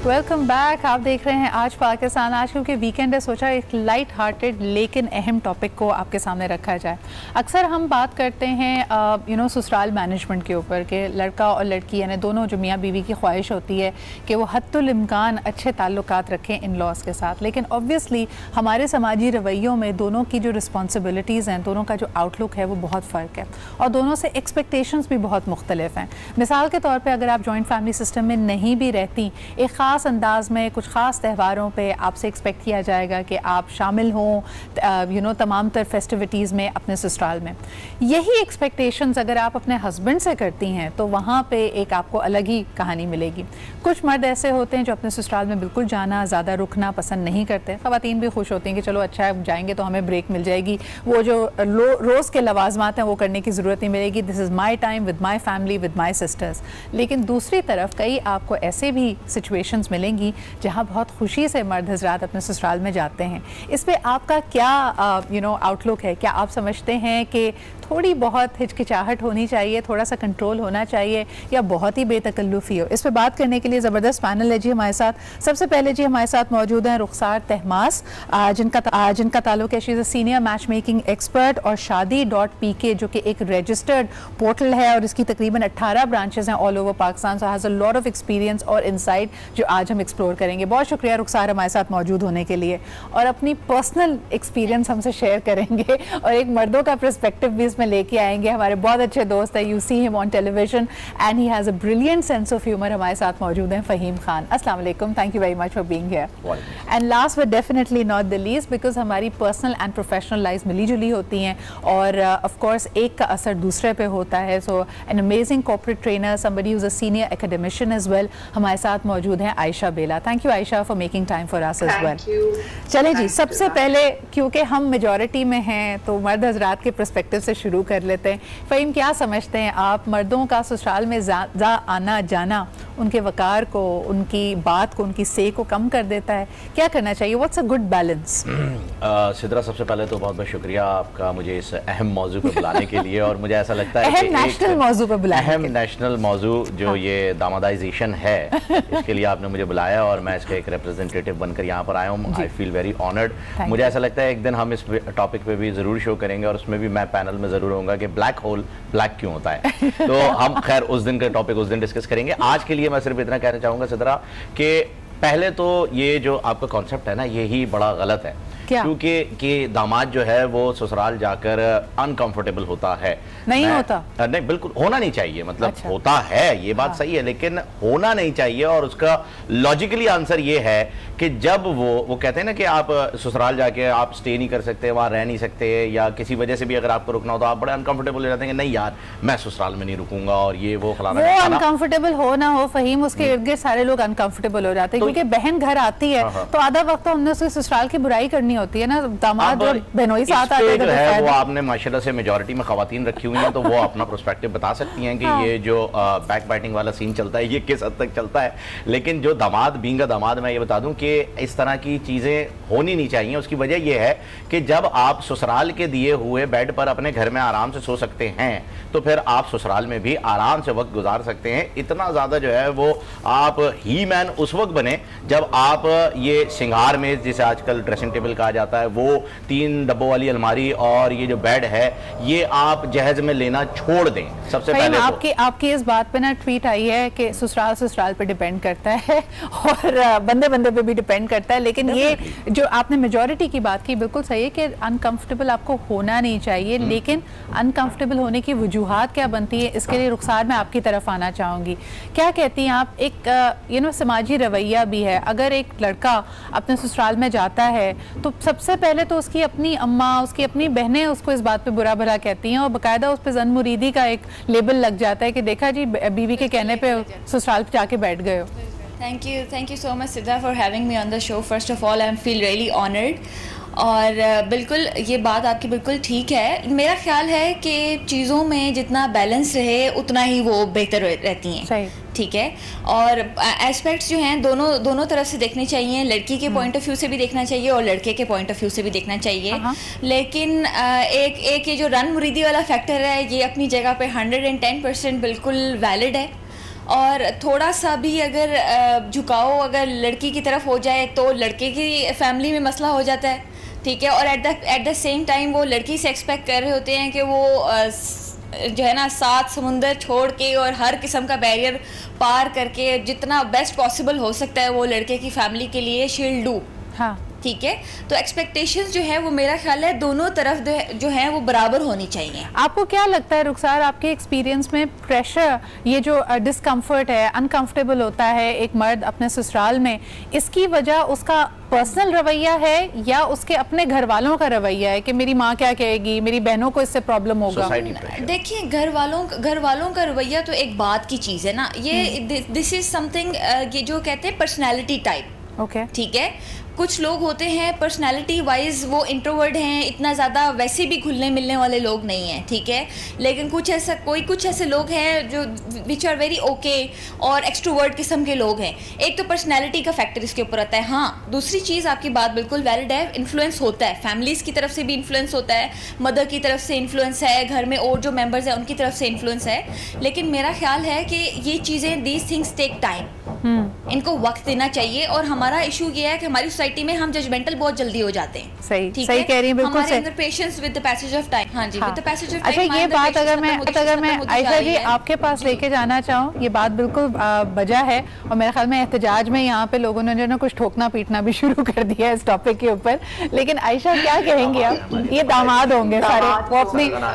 Welcome back. آپ دیکھ رہے ہیں آج پاکستان. آج کیونکہ ویکینڈ ہے سوچا ایک لائٹ ہارٹیڈ لیکن اہم ٹاپک کو آپ کے سامنے رکھا جائے. اکثر ہم بات کرتے ہیں سسرال مینجمنٹ کے اوپر کہ لڑکا اور لڑکی یعنی دونوں جو میاں بیوی کی خواہش ہوتی ہے کہ وہ حد الامکان اچھے تعلقات رکھیں ان لاز کے ساتھ. لیکن اوبویسلی ہمارے سماجی رویوں میں دونوں کی جو رسپانسبلٹیز ہیں, دونوں کا جو آؤٹ لک ہے وہ بہت فرق ہے اور دونوں سے ایکسپیکٹیشنز بھی بہت مختلف ہیں. مثال کے طور پہ اگر آپ جوائنٹ فیملی سسٹم میں نہیں بھی رہتی, ایک خاص انداز میں کچھ خاص تہواروں پہ آپ سے ایکسپیکٹ کیا جائے گا کہ آپ شامل ہوں تمام تر فیسٹیوٹیز میں اپنے سسرال میں. یہی ایکسپیکٹیشنز اگر آپ اپنے ہسبینڈ سے کرتی ہیں تو وہاں پہ ایک آپ کو الگ ہی کہانی ملے گی. کچھ مرد ایسے ہوتے ہیں جو اپنے سسرال میں بالکل جانا, زیادہ رکنا پسند نہیں کرتے. خواتین بھی خوش ہوتی ہیں کہ چلو اچھا ہے جائیں گے تو ہمیں بریک مل جائے گی, وہ جو روز کے لوازمات ہیں وہ کرنے کی ضرورت نہیں ملے گی. This is my time with my family with my sisters. لیکن دوسری طرف کئی آپ کو ایسے بھی سچویشنز ملیں گی جہاں بہت خوشی سے مرد حضرات اپنے سسرال میں جاتے ہیں. اس پہ آپ کا کیا آؤٹ لک ہے؟ کیا آپ سمجھتے ہیں کہ تھوڑی بہت ہچکچاہٹ ہونی چاہیے, تھوڑا سا کنٹرول ہونا چاہیے, یا بہت ہی بے تکلفی ہو؟ اس پہ بات کرنے کے لیے زبردست پینل ہے جی ہمارے ساتھ. سب سے پہلے جی ہمارے ساتھ موجود ہیں رخسار طہماس, جن کا تعلق ہے she is a senior match making expert اور شادی.pk جو کہ ایک رجسٹرڈ پورٹل ہے اور اس کی تقریباً 18 برانچز ہیں all over Pakistan. So has a lot of experience اور انسائٹ جو آج ہم ایکسپلور کریں گے. بہت شکریہ رخسار ہمارے ساتھ موجود ہونے کے لیے اور اپنی پرسنل ایکسپیرینس ہم سے شیئر کریں گے اور ایک مردوں کا پرسپیکٹو بھی اس میں لے کے آئیں گے. ہمارے بہت اچھے دوست ہیں, you see him on television and he has a brilliant sense of humour. ہمارے ساتھ موجود ہیں فہیم خان. السلام علیکم, thank you very much for being here. And last but definitely not the least, because ہماری پرسنل اینڈ پروفیشنل لائف ملی جلی ہوتی ہیں اور آف کورس ایک کا اثر دوسرے پہ ہوتا ہے. So an amazing corporate trainer, somebody who's a senior academician as well, ہمارے ساتھ موجود ہیں Ayesha Bela. Thank you Ayesha for making time for us as well. چلیں جی, سب سے پہلے کیونکہ ہم میجورٹی میں ہیں تو مرد حضرات کے پرسپیکٹو سے شروع کر لیتے ہیں. فہیم, کیا سمجھتے ہیں آپ, مردوں کا سسرال میں آنا جانا ان کے وقار کو, ان کی بات کو, ان کی سے کو کم کر دیتا ہے؟ کیا کرنا چاہیے؟ What's a good balance? Sidra, سب سے پہلے تو بہت بہت شکریہ آپ کا مجھے اس اہم موضوع پہ بلانے کے لیے. اور مجھے ایسا لگتا ہے اہم نیشنل موضوع پہ بلانے, اہم نیشنل موضوع جو یہ دامادائزیشن ہے, اس کے لیے آپ نے مجھے بلایا اور میں اس کا ایک ریپرزنٹیٹیو بن کر یہاں پر آیا ہوں. آئی فیل ویری آنرڈ. مجھے ایسا لگتا ہے ایک دن ہم اس ٹاپک پہ بھی ضرور شو کریں گے اور اس میں بھی میں پینل میں ضرور ہوں گا کہ بلیک ہول بلیک کیوں ہوتا ہے. تو ہم خیر اس دن کا ٹاپک اس دن ڈسکس کریں گے. آج کے لیے میں صرف اتنا کہنا چاہوں گا سدرا کہ پہلے تو یہ جو آپ کا کانسیپٹ ہے نا, یہی بڑا غلط ہے. کیونکہ کہ داماد جو ہے وہ سسرال جا کر انکمفرٹیبل ہوتا ہے. نہیں ہوتا, نہیں بالکل ہونا نہیں چاہیے. مطلب ہوتا ہے, یہ بات صحیح ہے, لیکن ہونا نہیں چاہیے. اور اس کا لاجیکلی آنسر یہ ہے کہ جب وہ کہتے ہیں نا کہ آپ سسرال جا کے آپ اسٹے نہیں کر سکتے, وہاں رہ نہیں سکتے, یا کسی وجہ سے بھی اگر آپ کو رکنا ہو تو آپ بڑے انکمفرٹیبل ہو جاتے ہیں کہ نہیں یار میں سسرال میں نہیں رکوں گا اور یہ وہ فلانا. وہ انکمفرٹیبل ہو نہ ہو فہیم, اس کے ارد گرد سارے لوگ انکمفرٹیبل ہو جاتے ہیں کیونکہ بہن گھر آتی ہے تو آدھا وقت ہم نے اس کے سسرال کی برائی کرنی ہوتی ہے نا. داماد اور بہنوئی ساتھ آتے ہیں, وہ آپ نے ماشاءاللہ سے میجورٹی میں خواتین رکھی ہوئی ہیں تو وہ اپنا پرسپیکٹو بتا سکتی ہیں کہ یہ جو بیک بائٹنگ والا سین چلتا ہے یہ کس حد تک چلتا ہے. لیکن جو داماد بینگ داماد, میں یہ بتا دوں کہ اس طرح کی چیزیں ہونی نہیں چاہیے. اس کی وجہ یہ ہے کہ جب آپ سسرال کے دیے ہوئے بیڈ پر اپنے گھر میں آرام سے سو سکتے ہیں تو پھر آپ سسرال میں بھی آرام سے وقت گزار سکتے ہیں. اتنا زیادہ جو ہے وہ آپ ہی مین اس وقت بنے جب آپ یہ سنگار میں, جسے آج کل ڈریسنگ ٹیبل کہا جاتا ہے, وہ 3 ڈبوں والی الماری اور یہ جو بیڈ ہے یہ آپ جہیز میں لینا چھوڑ دیں. سب سے پہلے آپ کی اس بات پہ نا ٹویٹ آئی ہے کہ سسرال پہ ڈیپینڈ کرتا ہے اور بندے پہ بھی ڈیپینڈ کرتا ہے. لیکن یہ جو آپ نے میجورٹی کی بات کی بالکل صحیح ہے کہ انکمفرٹیبل آپ کو ہونا نہیں چاہیے. لیکن انکمفرٹیبل ہونے کی وجوہات کیا بنتی ہے, اس کے لیے رخسار میں آپ کی طرف آنا چاہوں گی. کیا کہتی ہیں آپ, ایک سماجی رویہ بھی ہے. اگر ایک لڑکا اپنے سسرال میں جاتا ہے تو سب سے پہلے تو اس کی اپنی اماں, اس کی اپنی بہنیں اس کو اس بات پہ برا بھلا کہتی ہیں اور باقاعدہ اس پہ زن مریدی کا ایک لیبل لگ جاتا ہے کہ دیکھا جی بیوی کے کہنے پہ سسرال پہ جا کے بیٹھ گئے ہو. Thank you so much Sidra for having me on the show. First of all I feel really honored. اور بالکل یہ بات آپ کی بالکل ٹھیک ہے. میرا خیال ہے کہ چیزوں میں جتنا بیلنس رہے اتنا ہی وہ بہتر رہتی ہیں. ٹھیک ہے, اور ایسپیکٹس جو ہیں دونوں طرف سے دیکھنے چاہیے. لڑکی کے پوائنٹ آف ویو سے بھی دیکھنا چاہیے اور لڑکے کے پوائنٹ آف ویو سے بھی دیکھنا چاہیے. لیکن ایک یہ جو رن مریدی والا فیکٹر ہے یہ اپنی جگہ پہ 110% بالکل ویلڈ ہے اور تھوڑا سا بھی اگر جھکاؤ اگر لڑکی کی طرف ہو جائے تو لڑکے کی فیملی میں مسئلہ ہو جاتا ہے, ٹھیک ہے, اور ایٹ دا سیم ٹائم وہ لڑکی سے ایکسپیکٹ کر رہے ہوتے ہیں کہ وہ جو ہے نا 7 سمندر چھوڑ کے اور ہر قسم کا بیریئر پار کر کے جتنا بیسٹ پاسبل ہو سکتا ہے وہ لڑکے کی فیملی کے لیے شیل ڈو. ہاں ٹھیک ہے, تو ایکسپیکٹیشنز جو ہے وہ میرا خیال ہے دونوں طرف جو ہیں وہ برابر ہونی چاہیے. آپ کو کیا لگتا ہے رخسار, آپ کے ایکسپیرینس میں پریشر, یہ جو ڈسکمفرٹ ہے, انکمفرٹیبل ہوتا ہے ایک مرد اپنے سسرال میں, اس کی وجہ اس کا پرسنل رویہ ہے یا اس کے اپنے گھر والوں کا رویہ ہے کہ میری ماں کیا کہے گی, میری بہنوں کو اس سے پرابلم ہوگا؟ دیکھیے گھر والوں کا رویہ تو ایک بات کی چیز ہے نا, یہ دس از سم تھنگ, یہ جو کہتے ہیں پرسنالٹی ٹائپ, اوکے ٹھیک ہے. کچھ لوگ ہوتے ہیں پرسنالٹی وائز وہ انٹروورٹ ہیں, اتنا زیادہ ویسے بھی گھلنے ملنے والے لوگ نہیں ہیں, ٹھیک ہے, لیکن کچھ ایسے لوگ ہیں جو وچ آر ویری اوکے اور ایکسٹروورٹ قسم کے لوگ ہیں. ایک تو پرسنالٹی کا فیکٹر اس کے اوپر آتا ہے. ہاں دوسری چیز آپ کی بات بالکل ویلڈ ہے, انفلوئنس ہوتا ہے, فیملیز کی طرف سے بھی انفلوئنس ہوتا ہے, مدر کی طرف سے انفلوئنس ہے, گھر میں اور جو ممبرز ہیں ان کی طرف سے انفلوئنس ہے. لیکن میرا خیال ہے کہ یہ چیزیں دیز تھنگس ٹیک ٹائم, ان کو وقت دینا چاہیے. اور ہمارا ایشو یہ ہے کہ ہماری سوسائٹی میں ہم ججمنٹل بہت جلدی ہو جاتے ہیں. صحیح کہہ رہی ہیں, بالکل ہمارے اندر patience with the passage of time. ہاں جی, with the passage of time. اچھا یہ بات اگر میں عائشہ جی آپ کے پاس لے کے جانا چاہوں, یہ بات بالکل بجا ہے, اور میرے خیال میں احتجاج میں یہاں پہ لوگوں نے جو ہے نا کچھ ٹھوکنا پیٹنا بھی شروع کر دیا ہے اس ٹاپک کے اوپر. لیکن عائشہ کیا کہیں گے آپ, یہ داماد ہوں گے سارے, وہ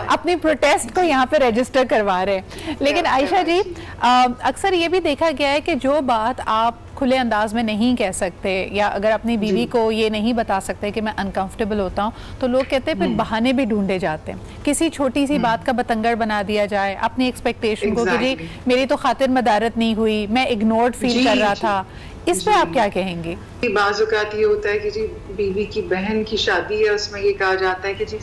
اپنی پروٹیسٹ کو یہاں پہ رجسٹر کروا رہے ہیں. لیکن عائشہ جی اکثر یہ بھی دیکھا گیا ہے کہ جو بات آپ کھلے انداز میں نہیں کہہ سکتے یا اگر اپنی بیوی کو یہ نہیں بتا سکتے کہ میں انکمفرٹیبل ہوتا ہوں, تو لوگ کہتے ہیں پھر بہانے بھی ڈھونڈے جاتے ہیں, کسی چھوٹی سی بات کا بتنگڑ بنا دیا جائے اپنی ایکسپیکٹیشن کو کہ جی میری تو خاطر مدارت نہیں ہوئی, میں اگنورڈ فیل کر رہا تھا. اس پہ آپ کیا کہیں گے؟ بعض اوقات یہ ہوتا ہے کہ جی بیوی کی بہن کی شادی ہے, اس میں یہ کہا جاتا ہے کہ جی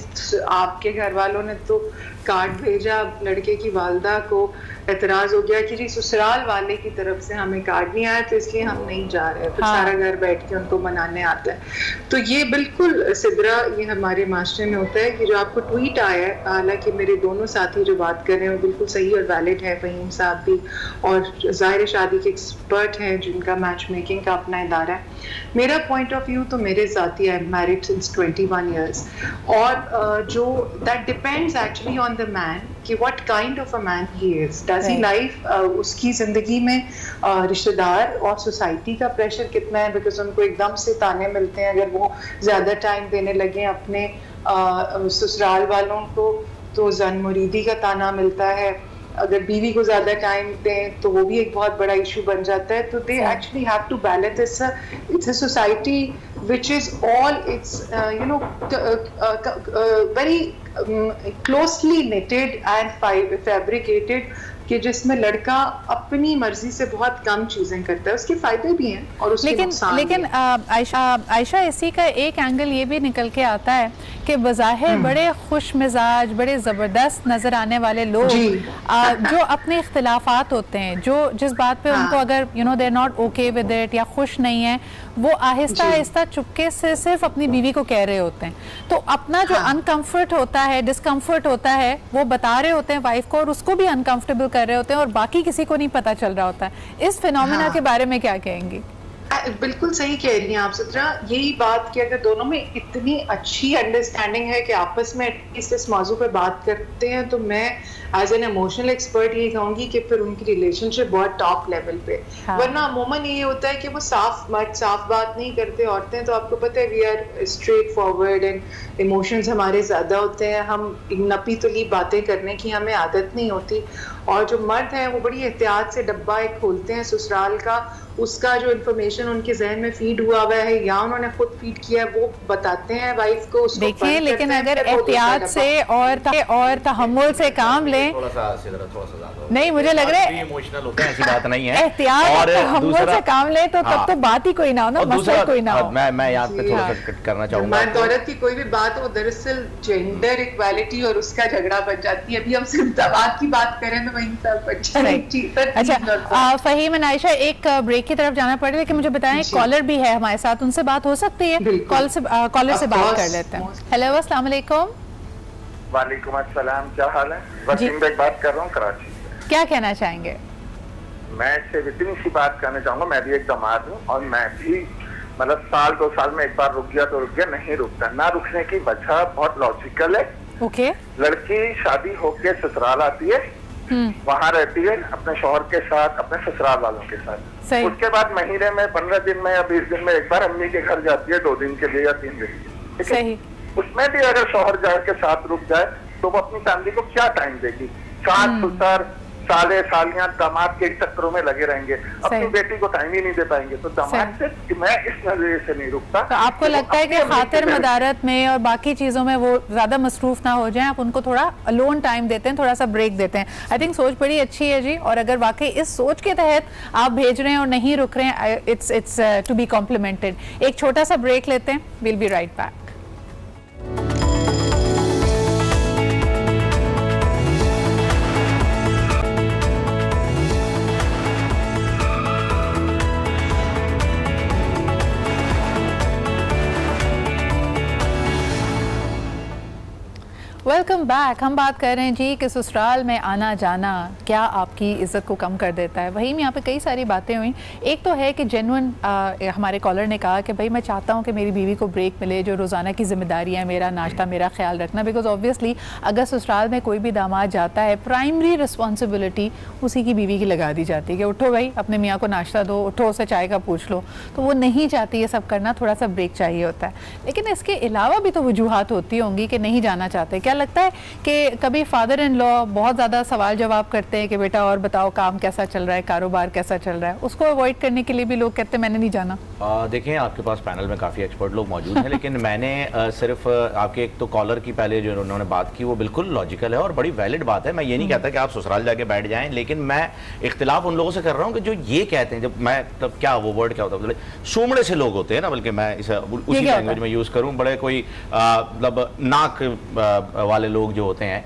آپ کے گھر والوں نے تو کارڈ بھیجا, لڑکے کی والدہ کو اعتراض ہو گیا کہ جی سسرال والے کی طرف سے ہمیں کارڈ نہیں آیا تو اس لیے ہم نہیں جا رہے, پھر سارا گھر بیٹھ کے ان کو منانے آتا ہے. تو یہ بالکل سدرا یہ ہمارے معاشرے میں ہوتا ہے کہ جو آپ کو ٹویٹ آیا ہے, حالانکہ میرے دونوں ساتھی جو بات کر رہے ہیں وہ بالکل صحیح اور ویلڈ ہے, فہیم صاحب بھی اور ظاہر شادی کے ایکسپرٹ ہیں جن کا میچ میکنگ کا اپنا ادارہ ہے. میرا پوائنٹ آف ویو تو میرے ذاتی ہے, میرڈ سنس 21 ایئرس, اور جو that depends actually on the man کہ what kind of a man he is, does he life, اس کی زندگی میں رشتہ دار اور سوسائٹی کا پریشر کتنا ہے, بیکاز ان کو ایک دم سے تانے ملتے ہیں اگر وہ زیادہ ٹائم دینے لگیں اپنے سسرال والوں کو تو زن مریدی کا تانا ملتا ہے, اگر بیوی کو زیادہ ٹائم دیں تو وہ بھی ایک بہت بڑا ایشو بن جاتا ہے. تو they actually have to balance, it's a society which is all it's very closely knitted and fabricated, کہ جس میں لڑکا اپنی مرضی سے بہت کم چیزیں کرتا ہے, اس کے فائدے بھی ہیں اور اس کے نقصان بھی ہیں. لیکن عائشہ اسی کا ایک اینگل یہ بھی نکل کے آتا ہے کہ بظاہر بڑے خوش مزاج, بڑے زبردست نظر آنے والے لوگ جو اپنے اختلافات ہوتے ہیں, جو جس بات پہ ان کو اگر they're not okay with it یا خوش نہیں ہیں, وہ آہستہ آہستہ چپکے سے صرف اپنی بیوی کو کہہ رہے ہوتے ہیں. تو اپنا جو انکمفرٹ ہوتا ہے, ڈسکمفرٹ ہوتا ہے, وہ بتا رہے ہوتے ہیں وائف کو اور اس کو بھی انکمفرٹیبل کر رہے ہوتے ہیں اور باقی کسی کو نہیں پتا چل رہا ہوتا ہے. اس فینومینا کے بارے میں کیا کہیں گی؟ بالکل صحیح کہہ رہی ہیں آپ سترا, یہی بات کہ اگر دونوں میں اتنی اچھی انڈرسٹینڈنگ ہے کہ آپس میں اس موضوع پہ بات کرتے ہیں, تو میں ایز این ایموشنل ایکسپرٹ یہ کہوں گی کہ پھر ان کی ریلیشن شپ بہت ٹاپ لیول پہ. ورنہ عموماً یہ ہوتا ہے کہ وہ صاف بات نہیں کرتے عورتیں, تو آپ کو پتہ ہے we are straightforward and emotions ہمارے زیادہ ہوتے ہیں, ہم نپی تلی باتیں کرنے کی ہمیں عادت نہیں ہوتی. اور جو مرد ہیں وہ بڑی احتیاط سے ڈبہ ایک کھولتے ہیں سسرال کا, اس کا جو انفارمیشن ان کے ذہن میں فیڈ ہوا ہوا ہے یا انہوں نے خود فیڈ کیا ہے وہ بتاتے ہیں وائف کو. دیکھیں لیکن اگر احتیاط سے اور تحمل سے کام لیں, نہیں مجھے لگ رہا ہے ایموشنل ہوتے ہیں, ایسی بات نہیں ہے, احتیاط اور تحمل سے کام لیں تو تب تو بات ہی کوئی نہ ہو نا, مسئلہ کوئی نہ ہو. میں یہاں پہ تھوڑا سا کٹ کرنا چاہوں گا, مرد عورت کی کوئی بھی بات ہو دراصل جینڈر ایکوالٹی اور اس کا جھگڑا بن جاتی ہے. ابھی ہم صرف دعوات کی بات کریں تو وہیں سب اچھا. فہیم اور عائشہ ایک بریک کی طرف جانا پڑے, لیکن مجھے بتائیں کالر بھی ہے ہمارے ساتھ, ان سے بات ہو سکتی ہے؟ کالر سے بات کر لیتے ہیں. ہیلو السلام علیکم. وعلیکم السلام, کیا حال ہے؟ وسیم بھائی بات کر رہا ہوں کراچی سے. کیا کہنا چاہیں گے؟ میں صرف اتنی سی بات کرنا چاہوں گا, میں بھی ایک داماد ہوں اور میں بھی مطلب سال 2 سال میں ایک بار رک گیا تو رک گیا, نہیں رکتا. نہ رکنے کی وجہ بہت لاجیکل ہے. اوکے. لڑکی شادی ہو کے سسرال آتی ہے, وہاں رہتی ہے اپنے شوہر کے ساتھ, اپنے سسرال والوں کے ساتھ. اس کے بعد مہینے میں 15 دن میں یا 20 دن میں ایک بار امی کے گھر جاتی ہے 2 دن کے لیے یا 3 دن کے لیے. صحیح. اس میں بھی اگر شوہر جا کے ساتھ رک جائے تو وہ اپنی فیملی کو کیا ٹائم دے گی؟ ساس سسر سالے سالیاں داماد کے چکروں میں لگے رہیں گے, اپنی بیٹی کو ٹائم ہی نہیں دے پائیں گے. تو داماد سے میں اس نظریے سے نہیں رکتا. تو آپ کو لگتا ہے کہ خاطر مدارت میں اور باقی چیزوں میں وہ زیادہ مصروف نہ ہو جائیں, آپ ان کو تھوڑا الون ٹائم دیتے ہیں, تھوڑا سا بریک دیتے ہیں. آئی تھنک سوچ بڑی اچھی ہے جی, اور اگر واقعی اس سوچ کے تحت آپ بھیج رہے ہیں اور نہیں رک رہے ہیں, اٹس ٹو بی کمپلیمنٹڈ. ایک چھوٹا سا بریک لیتے ہیں, we'll be right back. Welcome back. ہم بات کر رہے ہیں جی کہ سسرال میں آنا جانا کیا آپ کی عزت کو کم کر دیتا ہے. وہیں یہاں پہ کئی ساری باتیں ہوئیں. ایک تو ہے کہ جینوئن ہمارے کالر نے کہا کہ بھائی میں چاہتا ہوں کہ میری بیوی کو بریک ملے, جو روزانہ کی ذمہ داری ہے, میرا ناشتہ, میرا خیال رکھنا, بیکاز آبویسلی اگر سسرال میں کوئی بھی داماد جاتا ہے پرائمری رسپانسبلٹی اسی کی بیوی کی لگا دی جاتی ہے کہ اٹھو بھائی اپنے میاں کو ناشتہ دو, اٹھو اسے چائے کا پوچھ لو. تو وہ نہیں چاہتی یہ سب کرنا, تھوڑا سا بریک چاہیے ہوتا ہے. لیکن اس کے علاوہ بھی تو وجوہات ہوتی ہوں گی کہ نہیں جانا چاہتے. کیا لگتا ہے کہ کبھی فادر ان لا بہت زیادہ سوال جواب کرتے ہیں کہ بیٹا اور بتاؤ کام کیسا چل رہا ہے, کاروبار کیسا چل رہا ہے, اس کو اوائڈ کرنے کے لیے بھی لوگ کہتے ہیں میں نے نہیں جانا؟ دیکھیں آپ کے پاس پینل میں کافی ایکسپرٹ لوگ موجود ہیں, لیکن میں نے صرف آپ کے ایک تو کالر کی پہلے جو انہوں نے بات کی وہ بالکل لاجیکل ہے اور بڑی ویلڈ بات ہے. میں یہ نہیں کہتا کہ آپ سسرال جا کے بیٹھ جائیں, لیکن میں اختلاف ان لوگوں سے کر رہا ہوں کہ جو یہ کہتے ہیں, جب میں تب کیا وہ ورڈ کیا ہوتا ہے, شومڑے سے لوگ ہوتے ہیں نا, بلکہ میں اسے اسی لینگویج میں یوز کروں, بڑے کوئی مطلب ناک والے لوگ جو ہوتے ہیں,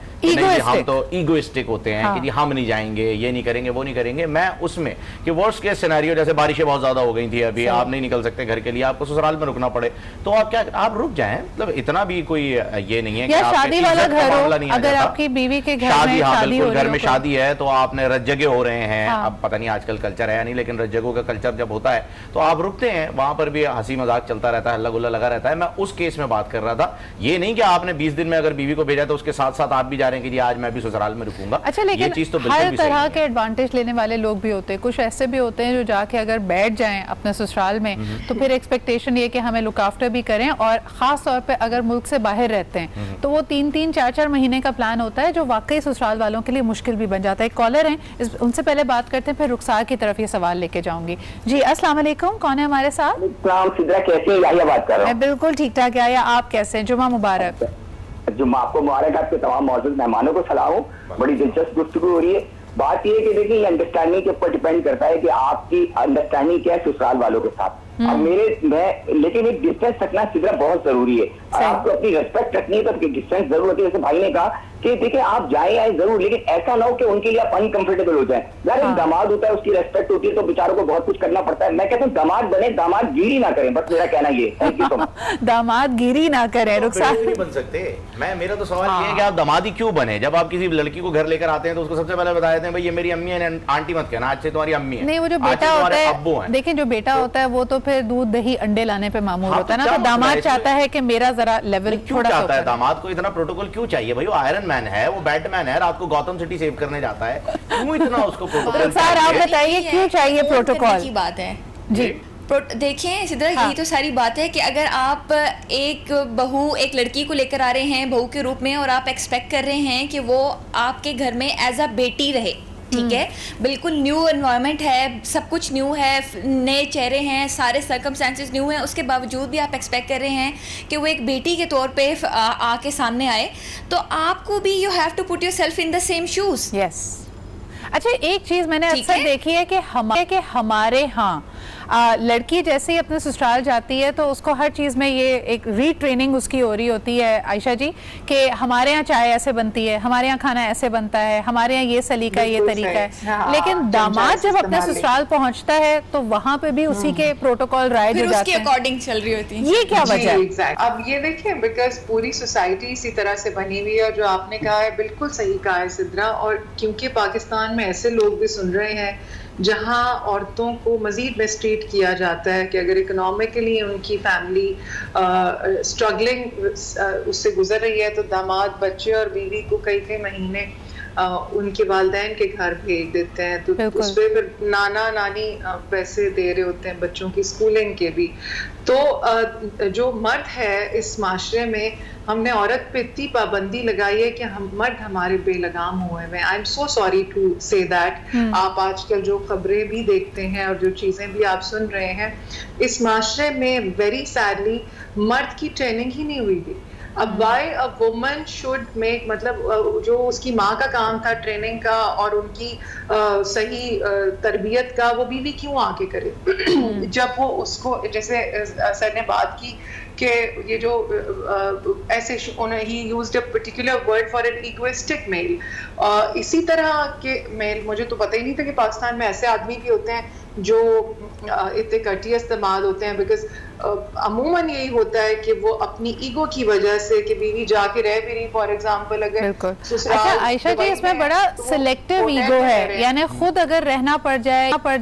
ہم تو ایگوئسٹک ہوتے ہیں کہ جی ہم نہیں جائیں گے, یہ نہیں کریں گے, وہ نہیں کریں گے. میں اس میں کہ ورسٹ کیس سینیریو, جیسے بارشیں بہت زیادہ ہو گئی تھی ابھی, آپ نہیں نکل سکتے گھر کے لیے, آپ کو سسرال میں رکنا پڑے, تو آپ کیا آپ رک جائیں. مطلب اتنا بھی کوئی یہ نہیں ہے کہ شادی والا گھر ہو, اگر آپ کی بیوی کے گھر میں شادی ہو, گھر میں شادی ہے تو آپ نے رت جگے ہو رہے ہیں. اب پتہ نہیں آج کل کلچر ہے یا نہیں, لیکن رت جگہوں کا کلچر جب ہوتا ہے تو آپ رکتے ہیں, وہاں پر بھی ہنسی مذاق چلتا رہتا ہے, ہلا گلا لگا رہتا ہے. میں اس کیس میں بات کر رہا تھا, یہ نہیں کہ آپ نے 20 دن میں اگر بیوی کو بھیجا تو اس کے ساتھ ساتھ آپ بھی جا رہے ہیں کہ جی آج میں بھی سسرال میں رکوں گا. اچھا, لیکن ہر طرح کے ایڈوانٹیج لینے والے لوگ بھی ہوتے ہیں. کچھ ایسے بھی ہوتے ہیں جو جا کے اگر بیٹھ جائیں اپنے سسرال میں تو پھر ایکسپیکٹیشن یہ کہ ہمیں لک آفٹر بھی کریں, اور خاص طور پہ اگر ملک سے باہر رہتے ہیں تو وہ 3-3 4-4 مہینے کا پلان ہوتا ہے جو واقعی سسرال والوں کے لیے مشکل بھی بن جاتا ہے. ایک کالر ہیں, ان سے پہلے بات کرتے ہیں, پھر رخسار کی طرف یہ سوال لے کے جاؤں گی. جی السلام علیکم, کون ہے ہمارے ساتھ؟ السلام, سدرا کیسے ہیں؟ یحییٰ بات کر رہا ہوں. میں بالکل ٹھیک ٹھاک. یا آپ کیسے ہیں؟ جمعہ مبارک. جمعہ آپ کو مبارک. آپ کے تمام موجود مہمانوں کو سلام ہوں. بڑی دلچسپ گفتگو ہو رہی ہے. بات یہ ہے کہ دیکھیں یہ انڈرسٹینڈنگ کے اوپر ڈیپینڈ کرتا ہے کہ آپ کی انڈرسٹینڈنگ کیا ہے سسرال والوں کے ساتھ. اب لیکن ایک ڈسٹینس رکھنا سدرا بہت ضروری ہے. آپ کو اپنی ریسپیکٹ رکھنی ہے تو ڈسٹینس ضرور ہوتی ہے. جیسے بھائی نے کہا کہ دیکھیں آپ جائیں آئیں ضرور, لیکن ایسا نہ ہو کہ ان کے لیے آپ انکمفرٹیبل ہو جائیں. یار ایک داماد ہوتا ہے, اس کی ریسپیکٹ ہوتی ہے, تو بیچاروں کو بہت کچھ کرنا پڑتا ہے. میں کہتا ہوں داماد بنے, داماد گیری نہ کریں, بس میرا کہنا یہ. تھینک یو سو مچ. داماد گیری نہ کریں. رخسار نہیں بن سکتے. میرا تو سوال یہ ہے کہ آپ داماد ہی کیوں بنے؟ جب آپ کسی لڑکی کو گھر لے کر آتے ہیں تو اس کو سب سے پہلے بتا دیتے ہیں بھائی یہ میری امی ہے, آنٹی مت کہنا, آج سے تمہاری امی ہے. نہیں, وہ جو بیٹا ہوتا ہے, دیکھیں جو بیٹا ہوتا ہے وہ تو پھر دودھ دہی انڈے لانے پہ معمور ہوتا ہے نا, تو داماد چاہتا ہے کہ میرا ذرا لیول تھوڑا چاہتا ہے. داماد کو اتنا پروٹوکول کیوں چاہیے بھائی؟ وہ آئرن مین ہے, وہ بیٹ مین ہے, رات کو گوتم سٹی سیو کرنے جاتا ہے, کیوں اتنا اس کو پروٹوکول؟ سر آپ بتائیے کیوں چاہیے پروٹوکول کی بات ہے. جی دیکھیں سدرا, یہی تو ساری بات ہے کہ اگر آپ ایک بہو ایک لڑکی کو لے کر آ رہے ہیں بہو کے روپ میں, اور آپ ایکسپیکٹ کر رہے ہیں کہ وہ آپ کے گھر میں ایز اے بیٹی رہے, ٹھیک ہے, بالکل نیو انوائرمنٹ ہے, سب کچھ نیو ہے, نئے چہرے ہیں, سارے سرکمسٹانسز نیو ہیں, اس کے باوجود بھی آپ ایکسپیکٹ کر رہے ہیں کہ وہ ایک بیٹی کے طور پہ آ کے سامنے آئے, تو آپ کو بھی you have to put yourself in the same shoes. Yes. اچھا, ایک چیز میں نے اکثر دیکھی ہے کہ ہمارے ہاں لڑکی جیسے ہی اپنے سسرال جاتی ہے تو اس کو ہر چیز میں یہ ایک ری ٹریننگ اس کی ہو رہی ہوتی ہے عائشہ جی, کہ ہمارے یہاں چائے ایسے بنتی ہے, ہمارے یہاں کھانا ایسے بنتا ہے, ہمارے یہاں یہ سلیقہ ہے, یہ طریقہ ہے. لیکن داماد جب اپنے سسرال پہنچتا ہے تو وہاں پہ بھی اسی کے پروٹوکول رائج ہو جاتے ہیں, اس کے اکارڈنگ چل رہی ہوتی ہے. یہ کیا وجہ ہے؟ اب یہ دیکھیں, بیکاز پوری سوسائٹی اسی طرح سے بنی ہوئی ہے, اور جو آپ نے کہا ہے بالکل صحیح کہا ہے سدرا, اور کیونکہ پاکستان میں ایسے لوگ بھی سن رہے ہیں جہاں عورتوں کو مزید مسٹریٹ کیا جاتا ہے کہ اگر اکنامکلی ان کی فیملی اسٹرگلنگ اس سے گزر رہی ہے تو داماد بچے اور بیوی کو کئی کئی مہینے ان کے والدین کے گھر بھیج دیتے ہیں, تو اس پہ پھر نانا نانی پیسے دے رہے ہوتے ہیں بچوں کی اسکولنگ کے بھی. تو جو مرد ہے اس معاشرے میں, ہم نے عورت پہ اتنی پابندی لگائی ہے کہ مرد ہمارے بے لگام ہوئے ہیں. I am so sorry to say that. آپ آج کل جو خبریں بھی دیکھتے ہیں اور جو چیزیں بھی آپ سن رہے ہیں, اس معاشرے میں ویری سیڈلی مرد کی ٹریننگ ہی نہیں ہوئی تھی. اب why a woman should make, مطلب جو اس کی ماں کا کام تھا ٹریننگ کا اور ان کی صحیح تربیت کا, وہ بیوی کیوں آ کے کرے جب وہ اس کو, جیسے سر نے بات کی کہ یہ جو ایسے ہی used a particular word for an egoistic male. اسی طرح کے میل, مجھے تو پتہ ہی نہیں تھا کہ پاکستان میں ایسے آدمی بھی ہوتے ہیں جو اتنے کٹیس دماد ہوتے ہیں, بیکاز عموماً یہی ہوتا ہے کہ وہ اپنی ایگو کی وجہ سے کہ بیوی جا کے رہ بھی رہی, فار ایگزامپل اگر اچھا عائشہ جی اس میں بڑا سلیکٹیو ایگو ہے, یعنی خود اگر رہنا پڑ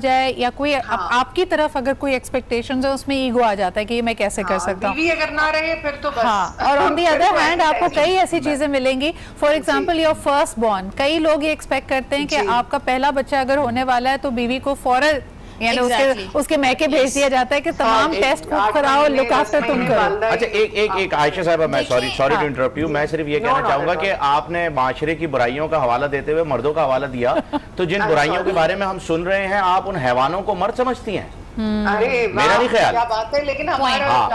جائے یا کوئی آپ کی طرف اگر کوئی ایکسپیکٹیشنز ہے اس میں ایگو آ جاتا ہے کہ یہ میں کیسے کر سکتا ہوں, بیوی اگر نہ رہے پھر تو بس. اور آن دی ادر ہینڈ آپ کو کئی ایسی چیزیں ملیں گی, for example your first born, کئی لوگ یہ ایکسپیکٹ کرتے ہیں کہ آپ کا پہلا بچہ اگر ہونے والا ہے تو بیوی کو فوراً یعنی اس کے میکے بھیج دیا جاتا ہے کہ تمام ٹیسٹ خود کراؤ, لک آفٹر تم کرو. اچھا ایک عائشہ صاحبہ, میں سوری ٹو انٹرپٹ یو, میں صرف یہ کہنا چاہوں گا کہ آپ نے معاشرے کی برائیوں کا حوالہ دیتے ہوئے مردوں کا حوالہ دیا, تو جن برائیوں کے بارے میں ہم سن رہے ہیں آپ ان حیوانوں کو مرد سمجھتی ہیں؟ میرا نہیں خیال,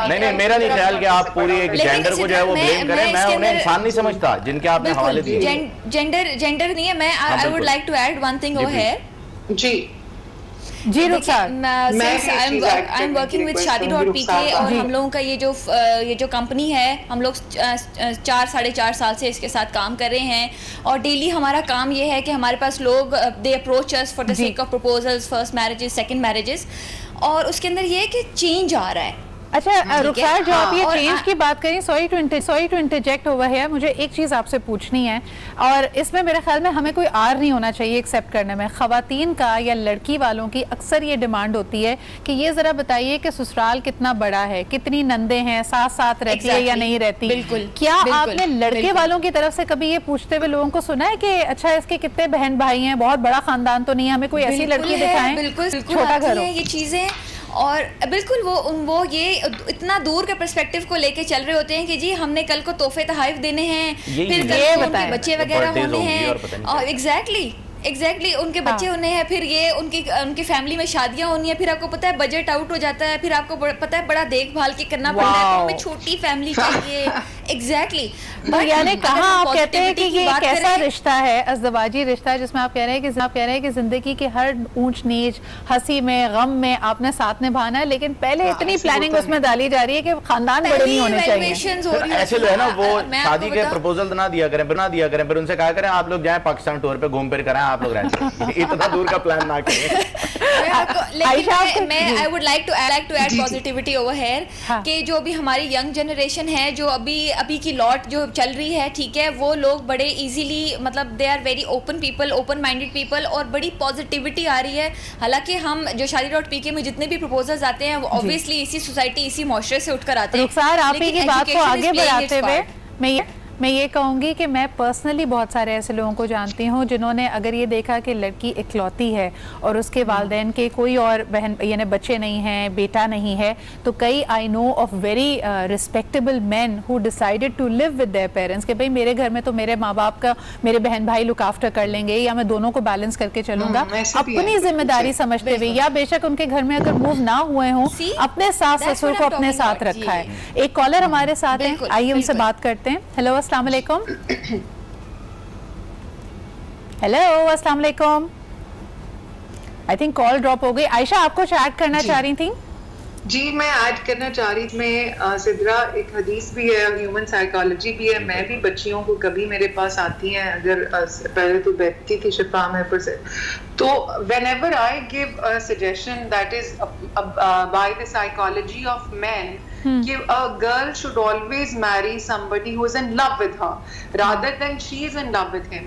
نہیں میرا نہیں خیال کہ آپ پوری ایک جینڈر کو جو ہے وہ بلیم کریں. میں انہیں انسان نہیں سمجھتا جن کے آپ نے حوالے دیے. جینڈر نہیں ہے. میں I would like to add one thing over here. جی Rukhsar, I am working with Shaadi dot P K, اور ہم لوگوں کا یہ جو کمپنی ہے, ہم لوگ 4-4.5 سال سے اس کے ساتھ کام کر رہے ہیں, اور ڈیلی ہمارا کام یہ ہے کہ ہمارے پاس لوگ they approach us for the sake of proposals, first marriages, second marriages, اور اس کے اندر یہ ہے کہ چینج آ رہا ہے. اچھا رخسار, جو آپ یہ چینج کی بات کریں, sorry to interject over here, مجھے ایک چیز آپ سے پوچھنی ہے, اور اس میں میرے خیال میں ہمیں کوئی آر نہیں ہونا چاہیے ایکسیپٹ کرنے میں. خواتین کا یا لڑکی والوں کی اکثر یہ ڈیمانڈ ہوتی ہے کہ یہ ذرا بتائیے کہ سسرال کتنا بڑا ہے, کتنی نندیں ہیں, ساتھ رہتی ہے یا نہیں رہتی. بالکل. کیا آپ نے لڑکے والوں کی طرف سے کبھی یہ پوچھتے ہوئے لوگوں کو سنا ہے کہ اچھا اس کے کتنے بہن بھائی ہیں, بہت بڑا خاندان تو نہیں ہے, ہمیں کوئی ایسی لڑکی دکھائیں چھوٹا گھر ہو. یہ چیزیں, اور بالکل وہ یہ اتنا دور کے پرسپیکٹیو کو لے کے چل رہے ہوتے ہیں کہ جی ہم نے کل کو تحفے تحائف دینے ہیں, پھر کل کو ان کے بچے وغیرہ ہونے ہیں, اور ایگزیکٹلی ان کے بچے ہونے ہیں, پھر یہ ان کی فیملی میں شادیاں ہونی ہیں, پھر آپ کو پتا ہے بجٹ آؤٹ ہو جاتا ہے, پھر آپ کو پتا ہے بڑا دیکھ بھال کے کرنا پڑتا ہے, تو ہمیں چھوٹی فیملی چاہیے. ایگزیکٹلی. یعنی کہاں آپ کہتے ہیں کہ یہ ایک ایسا رشتہ ہے, ازدواجی رشتہ, جس میں آپ کہہ رہے ہیں کہ زندگی کی ہر اونچ نیچ, ہنسی میں غم میں آپ نے ساتھ نبھانا ہے, لیکن پہلے اتنی پلاننگ اس میں ڈالی جا رہی ہے کہ خاندان بڑے نہیں ہونے چاہیے. ایسے لوگ ہے نا, وہ شادی کے پرپوزل نہ دیا کریں, پھر ان سے کہا کریں آپ لوگ جائیں پاکستان ٹور پہ گھوم پھر کریں, آپ لوگ رہتے ہیں, اتنا دور کا پلان نہ کریں. میں I would like to add positivity over here, کہ جو بھی ہماری ینگ جنریشن ہے, جو ابھی کی لاٹ جو چل رہی ہے, ٹھیک ہے, وہ لوگ بڑے ایزیلی, مطلب they are very open people, open minded people, اور بڑی پازیٹیوٹی آ رہی ہے. حالانکہ ہم جو شادی ڈاٹ پی کے میں جتنے بھی پرپوزلز آتے ہیں وہ obviously اسی سوسائٹی, اسی معاشرے سے اٹھ کر آتے ہیں. رخسار, آپ ہی کی بات کو آگے بڑھاتے ہوئے میں یہ کہوں گی کہ میں پرسنلی بہت سارے ایسے لوگوں کو جانتی ہوں جنہوں نے اگر یہ دیکھا کہ لڑکی اکلوتی ہے اور اس کے والدین کے کوئی اور بہن یعنی بچے نہیں ہیں, بیٹا نہیں ہے, تو کئی I know of very respectable men who decided to live with their parents کہ بھائی میرے گھر میں تو میرے ماں باپ کا میرے بہن بھائی لک آفٹر کر لیں گے, یا میں دونوں کو بیلنس کر کے چلوں گا, اپنی ذمہ داری سمجھتے ہوئے, یا بے شک ان کے گھر میں اگر موو نہ ہوئے ہوں اپنے ساس سسر کو اپنے ساتھ رکھا ہے. ایک کالر ہمارے ساتھ ہیں, آئیے ان سے بات کرتے ہیں. ہیلو, السلام علیکم. ہیلو, السلام علیکم. آئی تھنک کال ڈراپ ہو گئی. عائشہ, آپ کچھ ایڈ کرنا چاہ رہی تھیں؟ جی, میں ایڈ کرنا چاہ رہی تھی. میں سدرا, ایک حدیث بھی ہے, ہیومن سائیکالوجی بھی ہے. میں بھی بچیوں کو کبھی میرے پاس آتی ہیں, اگر پہلے تو بیٹھتی تھی شفا میں پر سے, تو whenever I give a suggestion that is by the psychology of men, کہ a girl should always marry somebody who is in love with her rather than she is in love with him.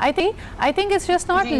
I think it's just not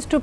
is to